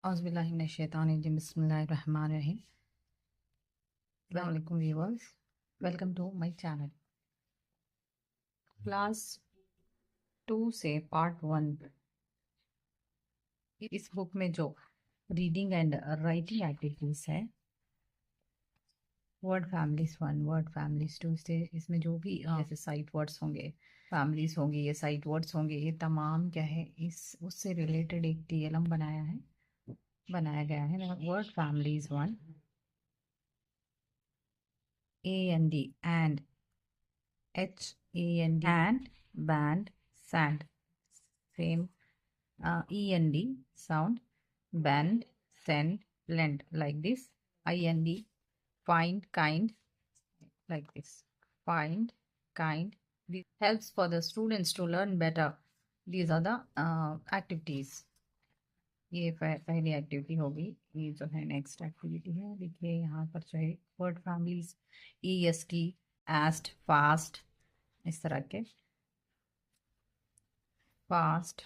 Auzubillahiminash-shaytanir-rajim. Bismillahir-rahmanir-rahim. Assalamualaikum viewers. Welcome to my channel. Class 2 से part 1 इस book में जो रीडिंग एंड राइटिंग एक्टिविटीज है, वर्ड फैमिलीज 1, वर्ड फैमिलीज 2 से इसमें जो भी जैसे साइट वर्ड्स होंगे, फैमिलीज होंगी, ये साइट वर्ड्स होंगे, ये तमाम क्या है इस उससे रिलेटेड एक TLM बनाया गया है। Word families 1, and and band, sand, same END sound, bend, send, blend, like this. IND, find, kind, like this. Find, kind. This helps for the students to learn better. These are the activities. ये पहली activity होगी। ये जो है next activity है। देखिए यहाँ पर जो है word families EST, est, fast, इस तरह के, fast,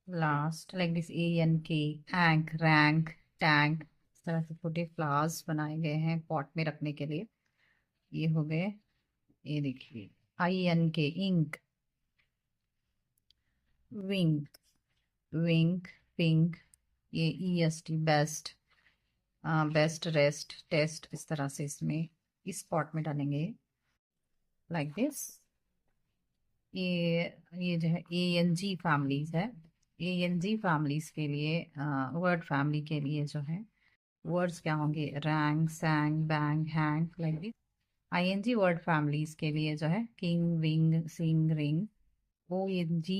last, like this ANK, ank, rank, tank, इस तरह से छोटे फ्लावर्स बनाए गए हैं पॉट में रखने के लिए। ये हो गए। ये देखिए INK, ink, wink, wink, pink. ये EST, best, best, rest, test, इस तरह से इसमें इस पॉट में डालेंगे लाइक दिस। ये जो है ANG फैमिलीज है। ANG फैमिलीज के लिए वर्ड फैमिली के लिए जो है वर्ड्स क्या होंगे, rang, sang, bang, hang, like this. ING word families के लिए जो है king, wing, sing, ring. ONG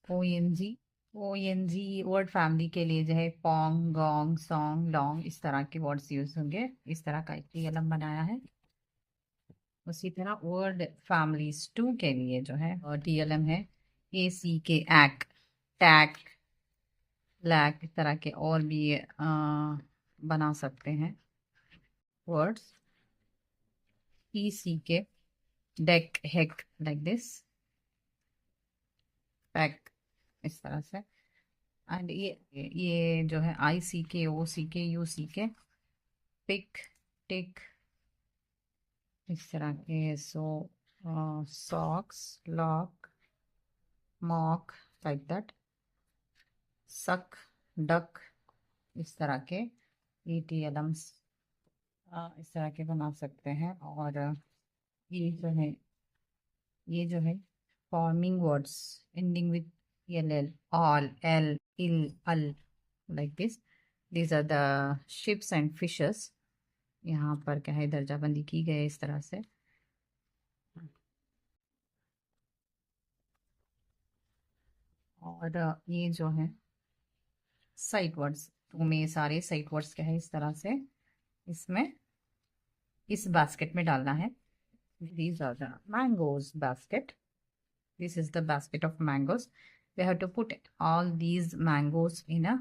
ONG ONG word family के लिए जो है पोंग, गोंग, सॉन्ग, लॉन्ग, इस तरह के वर्ड्स यूज होंगे। इस तरह का एक TLM बनाया है। उसी तरह वर्ड फैमिलीज 2 के लिए जो है TLM है ACK, एक्ट, टैक, लैक, इस तरह के और भी बना सकते हैं words. PCK, deck, heck, like this, pack, इस तरह से। एंड ये जो है ICK, OCK, UCK, पिक, टिक, इस तरह के। Socks, lock, mock, like that, सक, डक, इस तरह के TLMs इस तरह के बना सकते हैं। और ये जो है forming words ending with LL, all, L, ill, all, like this. These are the ships and fishes. यहाँ पर क्या है दर्जाबंदी की गई है इस तरह से। और ये जो है साइट वर्ड्स, तो में सारे साइट वर्ड्स क्या है इस तरह से इसमें इस बास्केट में डालना है। These are the mangoes basket. This is the basket of mangoes. We have to put all these mangoes in a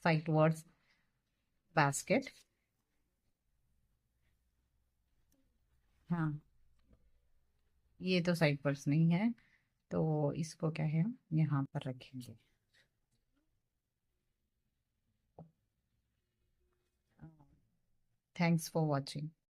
sight words basket. हाँ, ये तो साइड वर्ड्स नहीं है, तो इसको क्या है हम यहाँ पर रखेंगे। Thanks for watching.